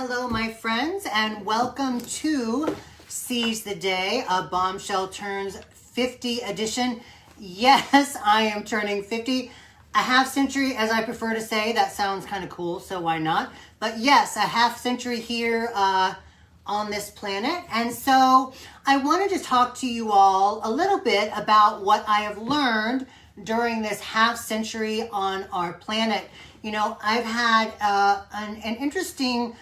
Hello, my friends, and welcome to Seize the Day, a Bombshell Turns 50 edition. Yes, I am turning 50. A half century, as I prefer to say. That sounds kind of cool, so why not? But yes, a half century here on this planet. And so I wanted to talk to you all a little bit about what I have learned during this half century on our planet. You know, I've had an interesting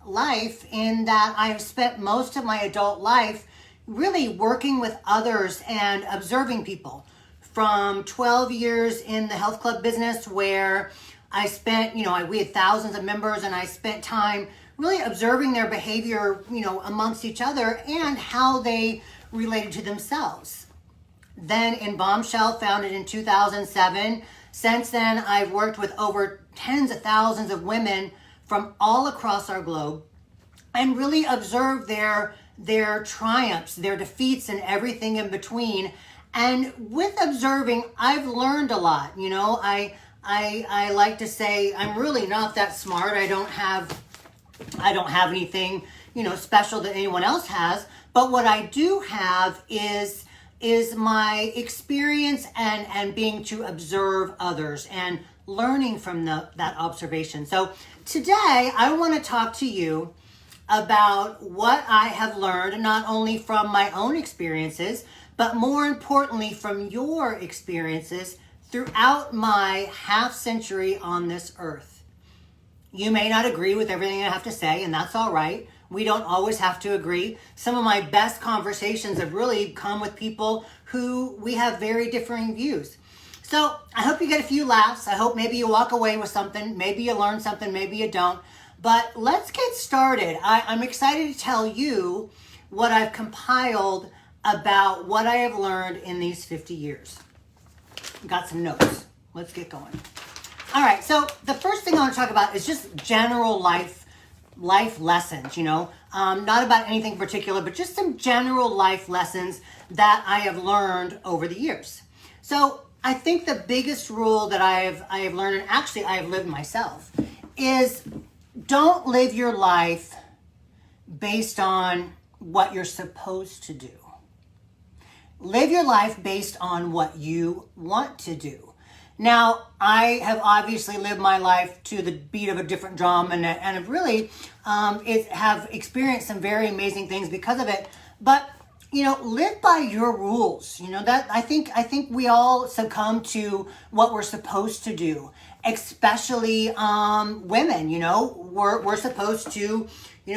life in that I've spent most of my adult life really working with others and observing people. From 12 years in the health club business where I spent, we had thousands of members, and I spent time really observing their behavior, amongst each other and how they related to themselves. Then in Bombshell, founded in 2007, since then I've worked with over tens of thousands of women from all across our globe and really observed their triumphs, their defeats, and everything in between. And with observing, I've learned a lot. I like to say I'm really not that smart. I don't have anything, special that anyone else has. But what I do have is my experience and being to observe others and learning from that observation. So today I want to talk to you about what I have learned, not only from my own experiences, but more importantly from your experiences throughout my half century on this earth. You may not agree with everything I have to say, and that's all right. We don't always have to agree. Some of my best conversations have really come with people who we have very differing views. So I hope you get a few laughs. I hope maybe you walk away with something. Maybe you learn something, maybe you don't. But let's get started. I'm excited to tell you what I've compiled about what I have learned in these 50 years. Got some notes. Let's get going. All right, so the first thing I want to talk about is just general life lessons, not about anything in particular, but just some general life lessons that I have learned over the years. So I think the biggest rule that I have learned, and actually I have lived myself, is don't live your life based on what you're supposed to do. Live your life based on what you want to do. Now, I have obviously lived my life to the beat of a different drum and have really have experienced some very amazing things because of it. But, live by your rules. That I think we all succumb to what we're supposed to do, especially women. We're supposed to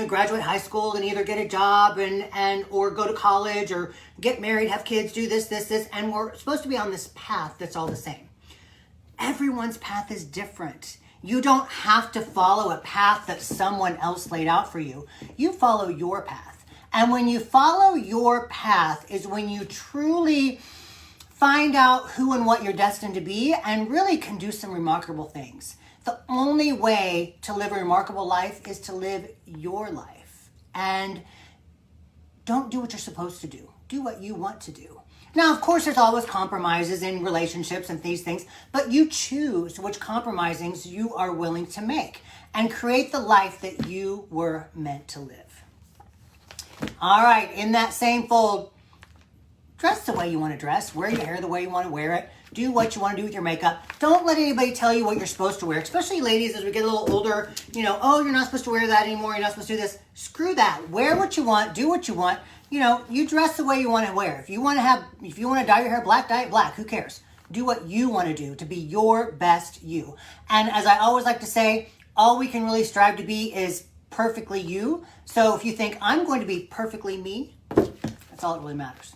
graduate high school and either get a job and or go to college or get married, have kids, do this, and we're supposed to be on this path that's all the same. Everyone's path is different. You don't have to follow a path that someone else laid out for you. You follow your path. And when you follow your path is when you truly find out who and what you're destined to be and really can do some remarkable things. The only way to live a remarkable life is to live your life. And don't do what you're supposed to do. Do what you want to do. Now, of course, there's always compromises in relationships and these things, but you choose which compromises you are willing to make and create the life that you were meant to live. All right, in that same fold, dress the way you want to dress, wear your hair the way you want to wear it, do what you want to do with your makeup. Don't let anybody tell you what you're supposed to wear, especially ladies as we get a little older. Oh, you're not supposed to wear that anymore. You're not supposed to do this. Screw that. Wear what you want. Do what you want. You dress the way you want to wear. If you want to dye your hair black, dye it black. Who cares? Do what you want to do to be your best you. And as I always like to say, all we can really strive to be is perfectly you. So if you think I'm going to be perfectly me, that's all that really matters.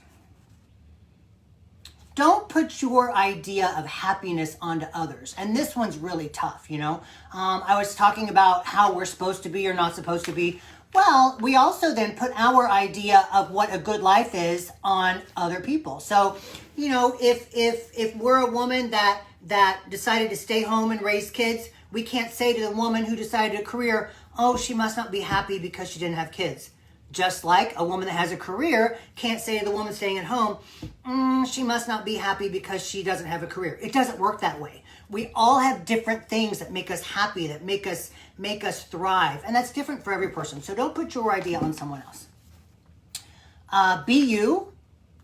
Don't put your idea of happiness onto others. And this one's really tough, I was talking about how we're supposed to be or not supposed to be. Well, we also then put our idea of what a good life is on other people. So, if we're a woman that decided to stay home and raise kids, we can't say to the woman who decided a career, oh, she must not be happy because she didn't have kids. Just like a woman that has a career can't say to the woman staying at home, she must not be happy because she doesn't have a career. It doesn't work that way. We all have different things that make us happy, that make us thrive. And that's different for every person. So don't put your idea on someone else. Be you,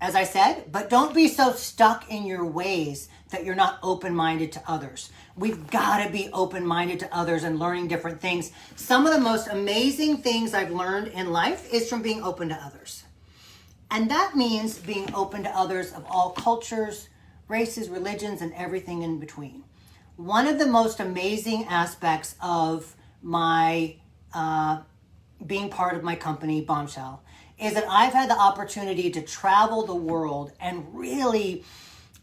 as I said, but don't be so stuck in your ways that you're not open-minded to others. We've got to be open-minded to others and learning different things. Some of the most amazing things I've learned in life is from being open to others. And that means being open to others of all cultures, races, religions, and everything in between. One of the most amazing aspects of my being part of my company, Bombshell, is that I've had the opportunity to travel the world and really,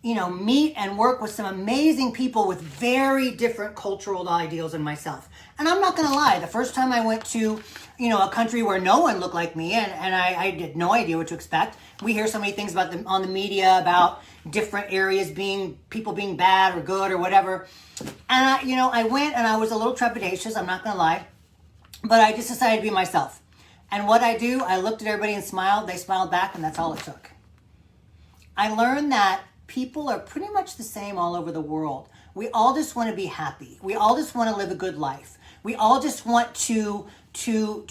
meet and work with some amazing people with very different cultural ideals than myself. And I'm not going to lie, the first time I went to, a country where no one looked like me and I had no idea what to expect. We hear so many things about them on the media about different areas people being bad or good or whatever. And I went and I was a little trepidatious, I'm not going to lie, but I just decided to be myself. And what I looked at everybody and smiled, they smiled back, and that's all it took. I learned that people are pretty much the same all over the world. We all just want to be happy. We all just want to live a good life. We all just want to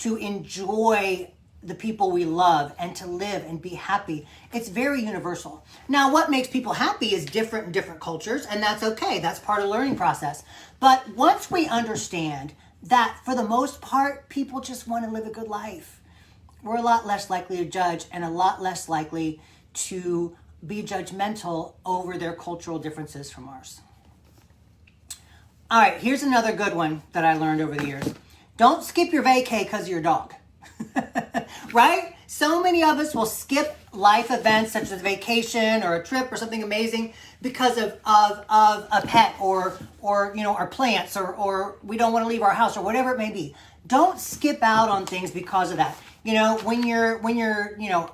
enjoy the people we love and to live and be happy. It's very universal. Now, what makes people happy is different in different cultures, and that's okay. That's part of the learning process. But once we understand that for the most part, people just want to live a good life, we're a lot less likely to judge and a lot less likely to be judgmental over their cultural differences from ours. All right, here's another good one that I learned over the years. Don't skip your vacay because of your dog. Right? So many of us will skip life events such as vacation or a trip or something amazing because of a pet or our plants or we don't want to leave our house or whatever it may be. Don't skip out on things because of that. When you're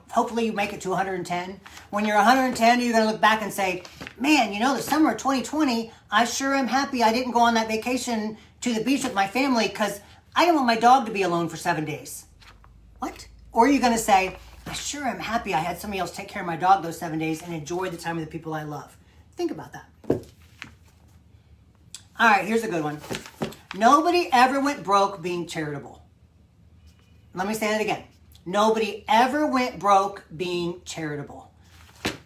hopefully you make it to 110. When you're 110, you're going to look back and say, man, the summer of 2020, I sure am happy I didn't go on that vacation to the beach with my family because I didn't want my dog to be alone for 7 days. What? Or you're going to say, I sure am happy I had somebody else take care of my dog those 7 days and enjoy the time with the people I love. Think about that. All right, here's a good one. Nobody ever went broke being charitable. Let me say that again. Nobody ever went broke being charitable.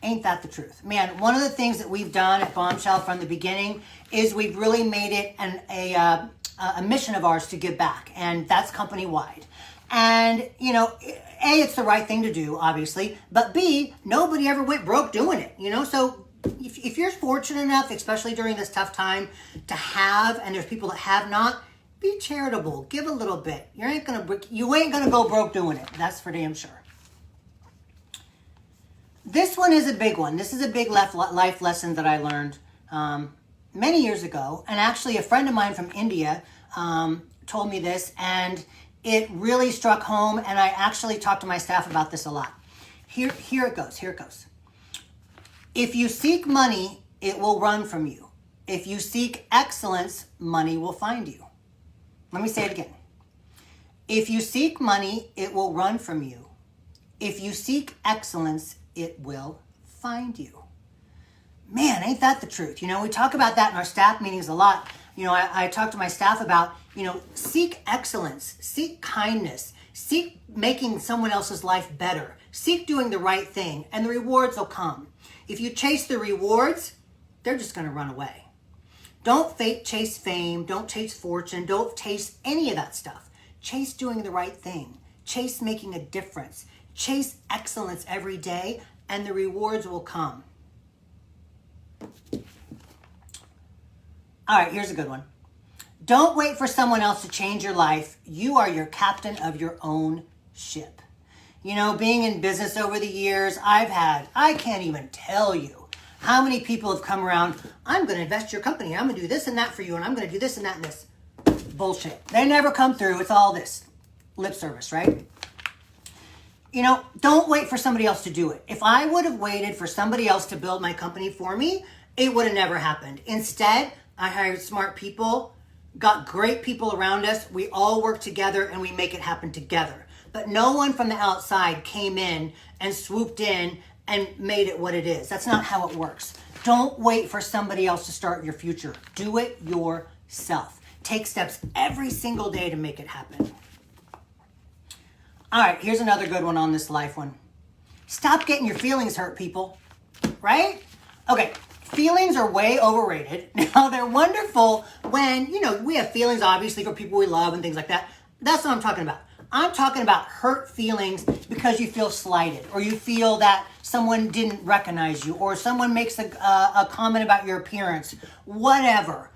Ain't that the truth? Man, one of the things that we've done at Bombshell from the beginning is we've really made it a mission of ours to give back, and that's company-wide. And, A, it's the right thing to do, obviously, but B, nobody ever went broke doing it, So if you're fortunate enough, especially during this tough time, to have, and there's people that have not, be charitable. Give a little bit. You ain't gonna go broke doing it. That's for damn sure. This one is a big one. This is a big life lesson that I learned many years ago. And actually, a friend of mine from India told me this, and it really struck home. And I actually talked to my staff about this a lot. Here it goes. If you seek money, it will run from you. If you seek excellence, money will find you. Let me say it again. If you seek money, it will run from you. If you seek excellence, it will find you. Man, ain't that the truth? We talk about that in our staff meetings a lot. I talk to my staff about, seek excellence, seek kindness, seek making someone else's life better, seek doing the right thing, and the rewards will come. If you chase the rewards, they're just going to run away. Don't chase fame, don't chase fortune, don't chase any of that stuff. Chase doing the right thing. Chase making a difference. Chase excellence every day, and the rewards will come. All right, here's a good one. Don't wait for someone else to change your life. You are your captain of your own ship. Being in business over the years, I can't even tell you how many people have come around, I'm going to invest in your company, I'm going to do this and that for you, and I'm going to do this and that and this. Bullshit. They never come through. It's all this lip service, right? Don't wait for somebody else to do it. If I would have waited for somebody else to build my company for me, it would have never happened. Instead, I hired smart people, got great people around us. We all work together and we make it happen together. But no one from the outside came in and swooped in and made it what it is. That's not how it works. Don't wait for somebody else to start your future. Do it yourself. Take steps every single day to make it happen. All right, here's another good one on this life one. Stop getting your feelings hurt, people. Right? Okay, feelings are way overrated. Now, they're wonderful when, we have feelings, obviously, for people we love and things like that. That's what I'm talking about. I'm talking about hurt feelings because you feel slighted, or you feel that someone didn't recognize you, or someone makes a comment about your appearance, whatever.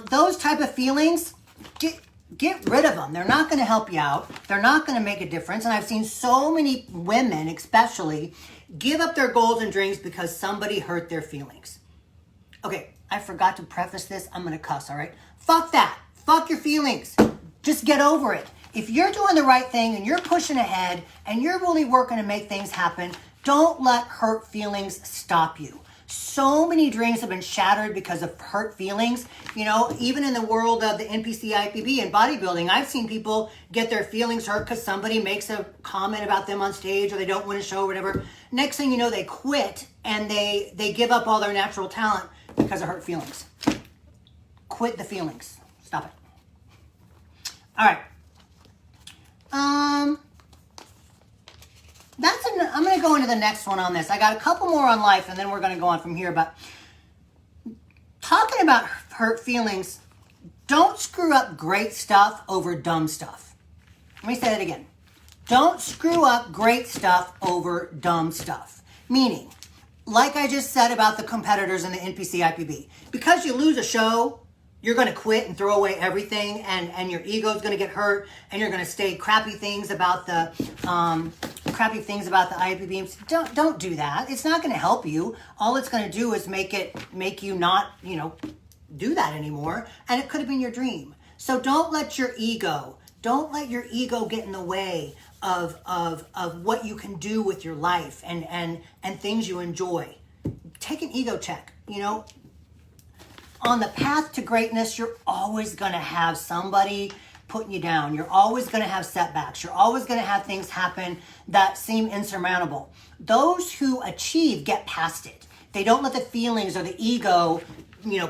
Those type of feelings, get rid of them. They're not going to help you out. They're not going to make a difference. And I've seen so many women, especially, give up their goals and dreams because somebody hurt their feelings. Okay, I forgot to preface this. I'm going to cuss, all right? Fuck that. Fuck your feelings. Just get over it. If you're doing the right thing and you're pushing ahead and you're really working to make things happen, don't let hurt feelings stop you. So many dreams have been shattered because of hurt feelings. Even in the world of the NPC IFBB and bodybuilding, I've seen people get their feelings hurt because somebody makes a comment about them on stage, or they don't win a show or whatever. Next thing you know, they quit and they give up all their natural talent because of hurt feelings. Quit the feelings. Stop it. All right. I'm going to go into the next one on this. I got a couple more on life, and then we're going to go on from here. But talking about hurt feelings, don't screw up great stuff over dumb stuff. Let me say that again. Don't screw up great stuff over dumb stuff. Meaning, like I just said about the competitors in the NPC IFBB, because you lose a show, you're going to quit and throw away everything, and your ego is going to get hurt, and you're going to say crappy things about the IFBB. Don't do that. It's not going to help you. All it's going to do is make you not, do that anymore. And it could have been your dream. So don't let your ego get in the way of what you can do with your life and things you enjoy. Take an ego check. On the path to greatness, you're always going to have somebody putting you down. You're always going to have setbacks. You're always going to have things happen that seem insurmountable. Those who achieve get past it. They don't let the feelings or the ego,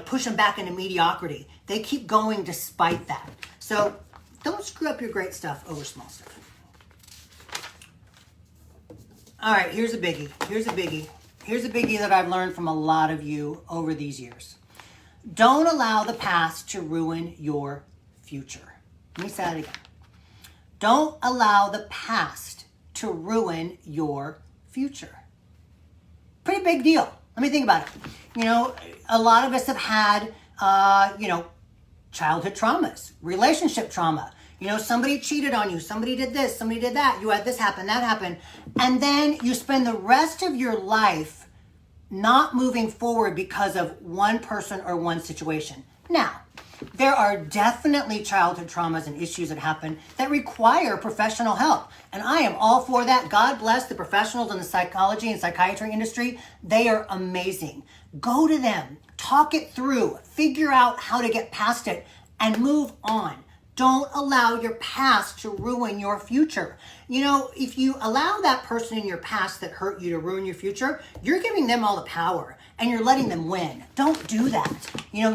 push them back into mediocrity. They keep going despite that. So don't screw up your great stuff over small stuff. All right, here's a biggie. Here's a biggie that I've learned from a lot of you over these years. Don't allow the past to ruin your future. Let me say that again. Don't allow the past to ruin your future. Pretty big deal. Let me think about it. A lot of us have had, childhood traumas, relationship trauma. Somebody cheated on you, somebody did this, somebody did that, you had this happen, that happened. And then you spend the rest of your life not moving forward because of one person or one situation. Now, there are definitely childhood traumas and issues that happen that require professional help. And I am all for that. God bless the professionals in the psychology and psychiatry industry. They are amazing. Go to them, talk it through, figure out how to get past it, and move on. Don't allow your past to ruin your future. If you allow that person in your past that hurt you to ruin your future, you're giving them all the power and you're letting them win. Don't do that.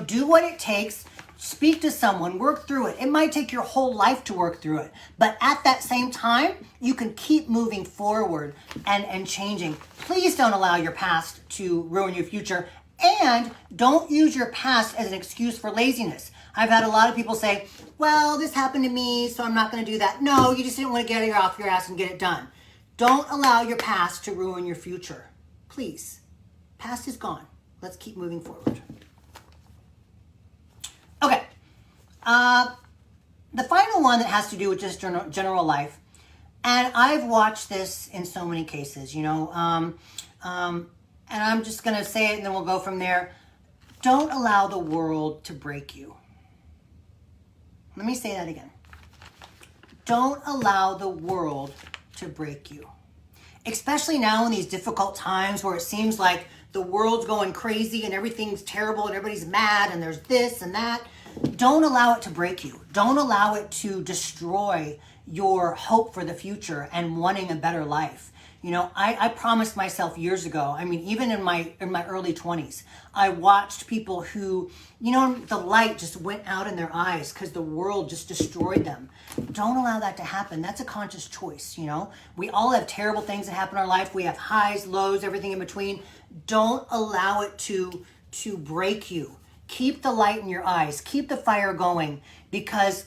Do what it takes. Speak to someone, work through it. It might take your whole life to work through it. But at that same time, you can keep moving forward and changing. Please don't allow your past to ruin your future. And don't use your past as an excuse for laziness. I've had a lot of people say, well, this happened to me, so I'm not going to do that. No, you just didn't want to get it off your ass and get it done. Don't allow your past to ruin your future. Please. Past is gone. Let's keep moving forward. Okay. The final one that has to do with just general life. And I've watched this in so many cases, and I'm just going to say it and then we'll go from there. Don't allow the world to break you. Let me say that again. Don't allow the world to break you. Especially now in these difficult times where it seems like the world's going crazy and everything's terrible and everybody's mad and there's this and that. Don't allow it to break you. Don't allow it to destroy your hope for the future and wanting a better life. You know, I promised myself years ago, I mean, even in my early 20s, I watched people who, you know, the light just went out in their eyes because the world just destroyed them. Don't allow that to happen. That's a conscious choice, you know. We all have terrible things that happen in our life. We have highs, lows, everything in between. Don't allow it to break you. Keep the light in your eyes. Keep the fire going, because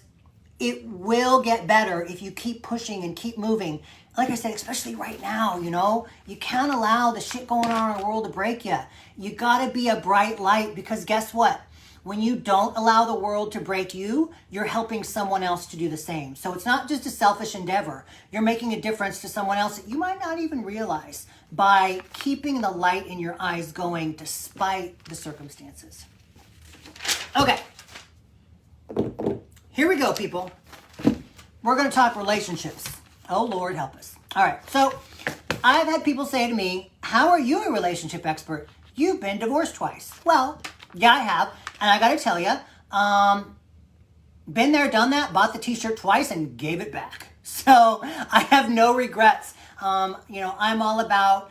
it will get better if you keep pushing and keep moving. Like I said, especially right now, you know, you can't allow the shit going on in the world to break you. You gotta be a bright light, because guess what? When you don't allow the world to break you, you're helping someone else to do the same. So it's not just a selfish endeavor. You're making a difference to someone else that you might not even realize by keeping the light in your eyes going despite the circumstances. Okay. Here we go, people. We're going to talk relationships. Oh, Lord, help us. All right. So I've had people say to me, how are you a relationship expert? You've been divorced twice. Well, yeah, I have. And I got to tell you, been there, done that, bought the t-shirt twice and gave it back. So I have no regrets. You know, I'm all about,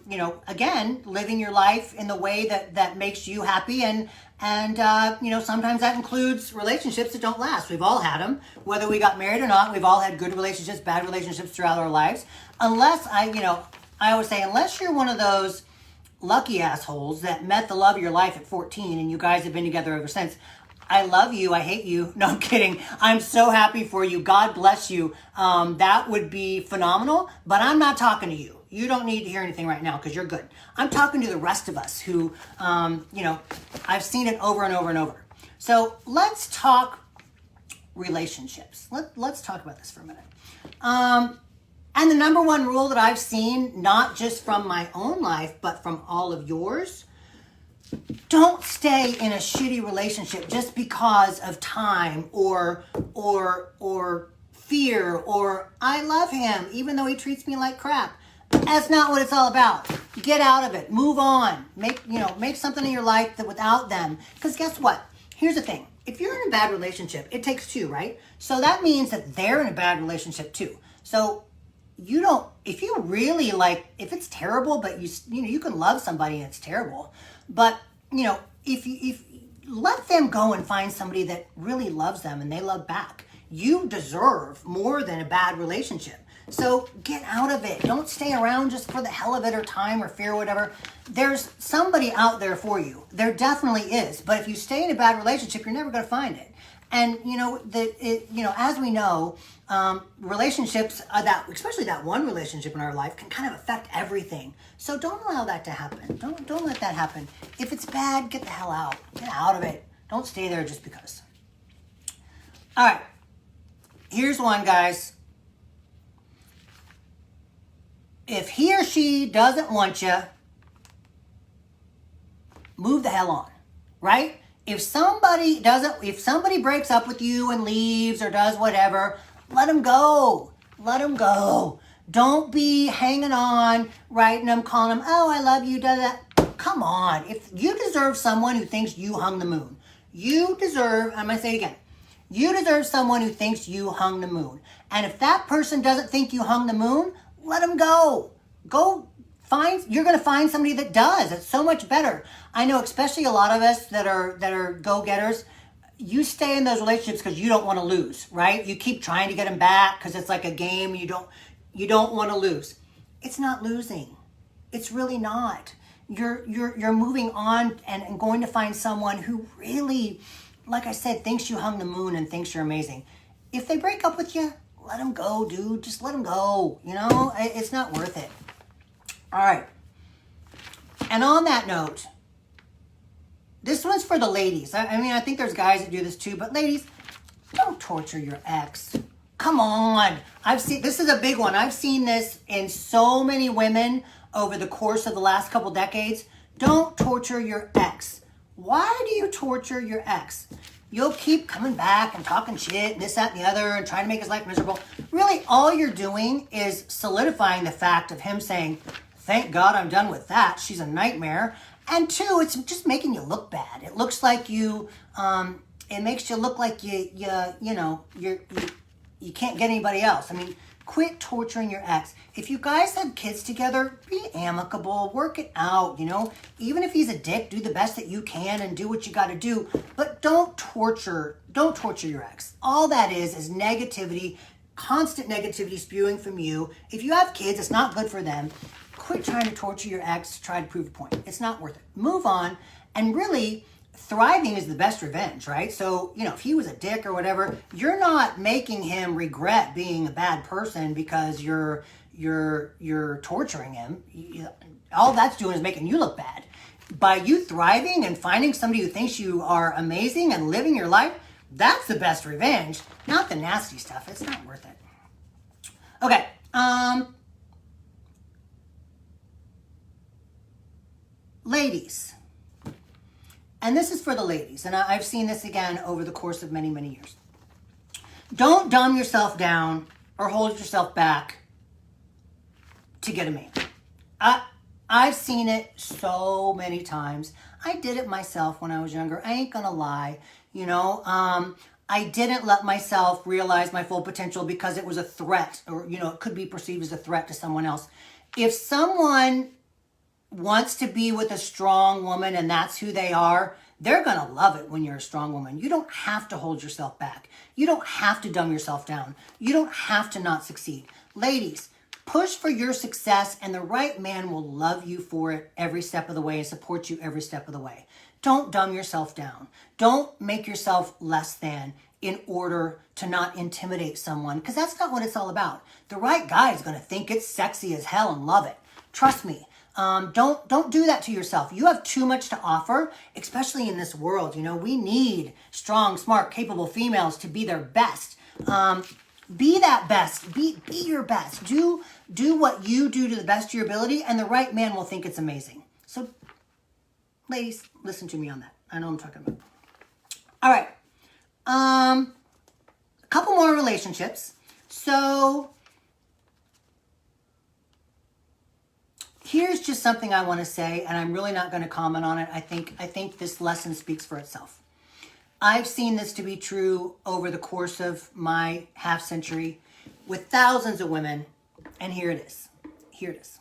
you know, again, living your life in the way that makes you happy. And you know, sometimes that includes relationships that don't last. We've all had them, whether we got married or not. We've all had good relationships, bad relationships throughout our lives. Unless I always say, unless you're one of those lucky assholes that met the love of your life at 14 and you guys have been together ever since. I love you. I hate you. No, I'm kidding. I'm so happy for you. God bless you. That would be phenomenal, but I'm not talking to you. You don't need to hear anything right now because you're good. I'm talking to the rest of us who, you know, I've seen it over and over and over. So let's talk relationships. Let's talk about this for a minute. And the number one rule that I've seen, not just from my own life, but from all of yours, don't stay in a shitty relationship just because of time or fear or I love him even though he treats me like crap. That's not what it's all about. Get out of it. Move on. Make something in your life that without them. Because guess what? Here's the thing. If you're in a bad relationship, it takes two, right? So that means that they're in a bad relationship too. So if you really if it's terrible, but you can love somebody and it's terrible, but if you let them go and find somebody that really loves them and they love back, you deserve more than a bad relationship. So get out of it. Don't stay around just for the hell of it or time or fear or whatever. There's somebody out there for you. There definitely is. But if you stay in a bad relationship, you're never going to find it. And as we know, relationships especially that one relationship in our life can kind of affect everything. So don't allow that to happen. Don't let that happen. If it's bad, get the hell out. Get out of it. Don't stay there just because. All right. Here's one, guys. If he or she doesn't want you, move the hell on, right? If somebody breaks up with you and leaves or does whatever, let them go. Let them go. Don't be hanging on, writing them, calling them, oh, I love you, da da. Come on. If you deserve someone who thinks you hung the moon, I'm going to say it again. You deserve someone who thinks you hung the moon. And if that person doesn't think you hung the moon, let them go. You're going to find somebody that does. It's so much better. I know, especially a lot of us that are go-getters, you stay in those relationships because you don't want to lose, right? You keep trying to get them back because it's like a game. You don't want to lose. It's not losing. It's really not. You're moving on and going to find someone who really, like I said, thinks you hung the moon and thinks you're amazing. If they break up with you, let them go, dude. Just let them go. It's not worth it. All right. And on that note, this one's for the ladies. I think there's guys that do this too, but ladies, don't torture your ex. Come on. This is a big one. I've seen this in so many women over the course of the last couple decades. Don't torture your ex. Why do you torture your ex? You'll keep coming back and talking shit and this, that, and the other and trying to make his life miserable. Really, all you're doing is solidifying the fact of him saying, thank God I'm done with that. She's a nightmare. And two, it's just making you look bad. It looks like it makes you look like you you can't get anybody else. I mean, quit torturing your ex. If you guys have kids together, be amicable, work it out, you know. Even if he's a dick, do the best that you can and do what you got to do, but don't torture your ex. All that is negativity, constant negativity spewing from you. If you have kids, it's not good for them. Quit trying to torture your ex to try to prove a point. It's not worth it. Move on. And really, thriving is the best revenge, right? So, you know, if he was a dick or whatever, you're not making him regret being a bad person because you're torturing him. All that's doing is making you look bad. By you thriving and finding somebody who thinks you are amazing and living your life, that's the best revenge, not the nasty stuff. It's not worth it. Okay. Ladies. And this is for the ladies, and I've seen this again over the course of many, many years. Don't dumb yourself down or hold yourself back to get a man. I've seen it so many times. I did it myself when I was younger. I ain't gonna lie. You know, I didn't let myself realize my full potential because it was a threat, or, you know, it could be perceived as a threat to someone else. If someone wants to be with a strong woman and that's who they are, they're going to love it when you're a strong woman. You don't have to hold yourself back. You don't have to dumb yourself down. You don't have to not succeed. Ladies, push for your success and the right man will love you for it every step of the way and support you every step of the way. Don't dumb yourself down. Don't make yourself less than in order to not intimidate someone, because that's not what it's all about. The right guy is going to think it's sexy as hell and love it. Trust me. Don't do that to yourself. You have too much to offer, especially in this world. You know, we need strong, smart, capable females to be their best. Be that best. Be your best. Do what you do to the best of your ability, and the right man will think it's amazing. So, ladies, listen to me on that. I know what I'm talking about. All right. A couple more relationships. So, here's just something I want to say, and I'm really not going to comment on it. I think this lesson speaks for itself. I've seen this to be true over the course of my half century with thousands of women, and here it is. Here it is.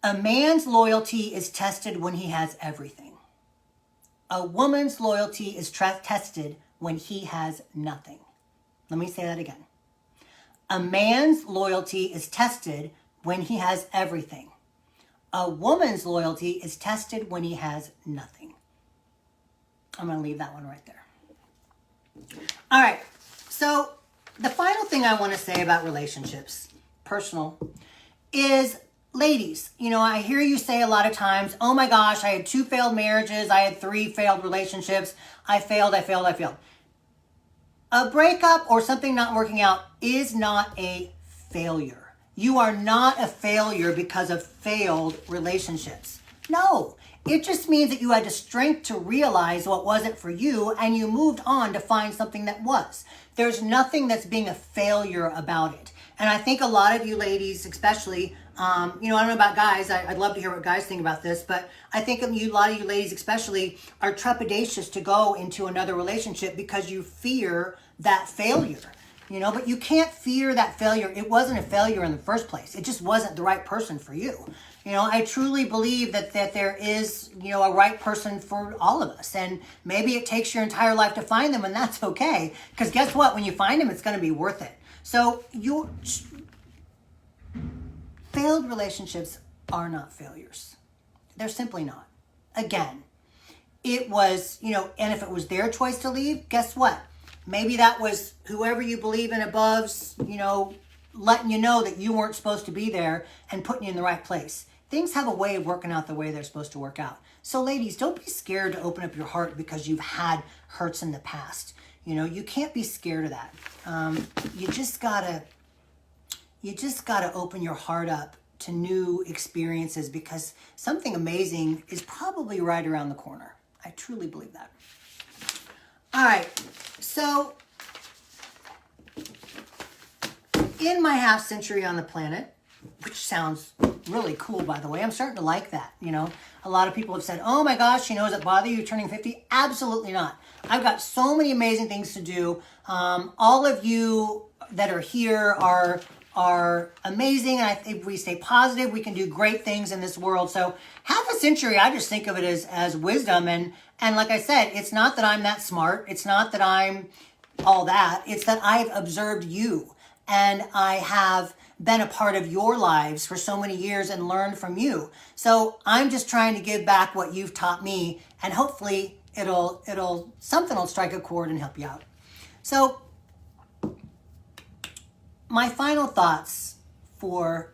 A man's loyalty is tested when he has everything. A woman's loyalty is tested when he has nothing. Let me say that again. A man's loyalty is tested when he has everything. A woman's loyalty is tested when he has nothing. I'm going to leave that one right there. All right. So the final thing I want to say about relationships, personal, is ladies, you know, I hear you say a lot of times, oh my gosh, I had 2 failed marriages. I had 3 failed relationships. I failed. A breakup or something not working out is not a failure. You are not a failure because of failed relationships. No, it just means that you had the strength to realize what wasn't for you and you moved on to find something that was. There's nothing that's being a failure about it. And I think a lot of you ladies, especially, you know, I don't know about guys. I'd love to hear what guys think about this, but I think a lot of you ladies especially are trepidatious to go into another relationship because you fear that failure. You know, but you can't fear that failure. It wasn't a failure in the first place. It just wasn't the right person for you. You know, I truly believe that there is, you know, a right person for all of us. And maybe it takes your entire life to find them, and that's okay. Because guess what? When you find them, it's going to be worth it. So failed relationships are not failures. They're simply not. Again, it was, you know, and if it was their choice to leave, guess what? Maybe that was whoever you believe in above's, you know, letting you know that you weren't supposed to be there and putting you in the right place. Things have a way of working out the way they're supposed to work out. So ladies, don't be scared to open up your heart because you've had hurts in the past. You know, you can't be scared of that. You just gotta open your heart up to new experiences because something amazing is probably right around the corner. I truly believe that. All right. So, in my half century on the planet, which sounds really cool, by the way, I'm starting to like that. You know, a lot of people have said, oh my gosh, you know, does it bother you turning 50? Absolutely not. I've got so many amazing things to do. All of you that are here are amazing, and if we stay positive, we can do great things in this world. So half a century, I just think of it as wisdom, and like I said, it's not that I'm that smart. It's not that I'm all that. It's that I've observed you, and I have been a part of your lives for so many years and learned from you. So I'm just trying to give back what you've taught me, and hopefully something will strike a chord and help you out. So my final thoughts for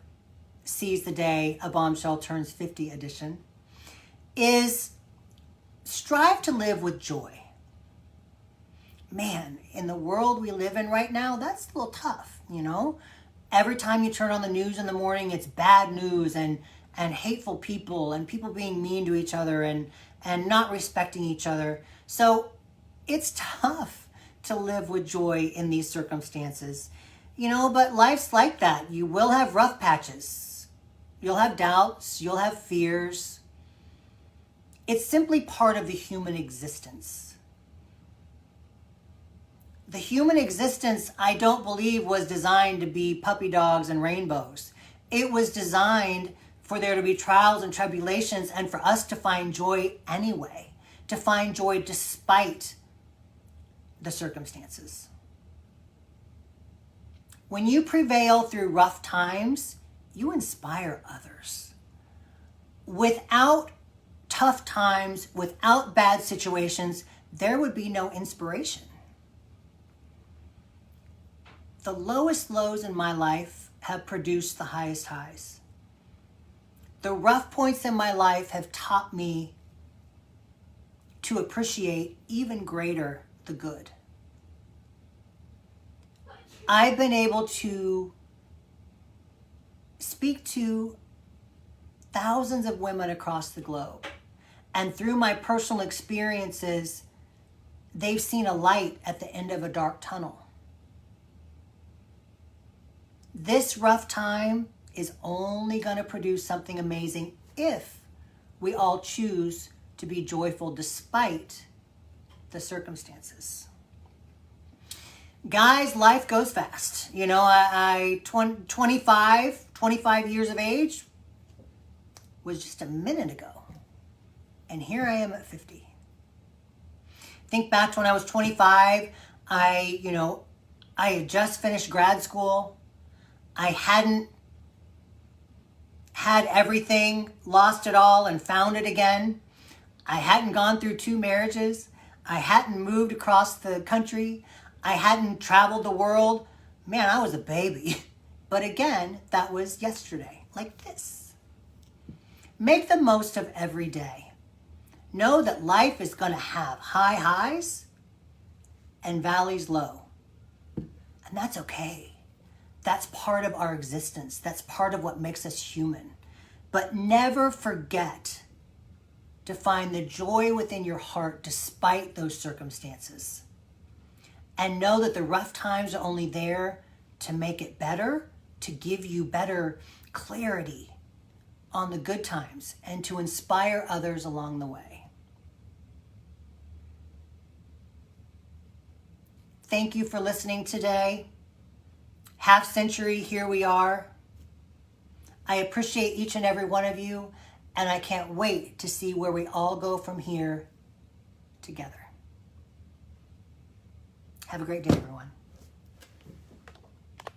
Seize the Day, A Bombshell Turns 50 edition is strive to live with joy. Man, in the world we live in right now, that's a little tough, you know? Every time you turn on the news in the morning, it's bad news and hateful people and people being mean to each other and not respecting each other. So it's tough to live with joy in these circumstances. You know, but life's like that. You will have rough patches. You'll have doubts. You'll have fears. It's simply part of the human existence. The human existence, I don't believe, was designed to be puppy dogs and rainbows. It was designed for there to be trials and tribulations and for us to find joy anyway, to find joy despite the circumstances. When you prevail through rough times, you inspire others. Without tough times, without bad situations, there would be no inspiration. The lowest lows in my life have produced the highest highs. The rough points in my life have taught me to appreciate even greater the good. I've been able to speak to thousands of women across the globe. And through my personal experiences, they've seen a light at the end of a dark tunnel. This rough time is only going to produce something amazing if we all choose to be joyful despite the circumstances. Guys, life goes fast. You know, I 25 years of age was just a minute ago. And here I am at 50. Think back to when I was 25. I had just finished grad school. I hadn't had everything, lost it all, and found it again. I hadn't gone through 2 marriages. I hadn't moved across the country. I hadn't traveled the world. Man, I was a baby. But again, that was yesterday, like this. Make the most of every day. Know that life is going to have high highs and valleys low. And that's okay. That's part of our existence. That's part of what makes us human. But never forget to find the joy within your heart despite those circumstances. And know that the rough times are only there to make it better, to give you better clarity on the good times, and to inspire others along the way. Thank you for listening today. Half century, here we are. I appreciate each and every one of you, and I can't wait to see where we all go from here together. Have a great day, everyone.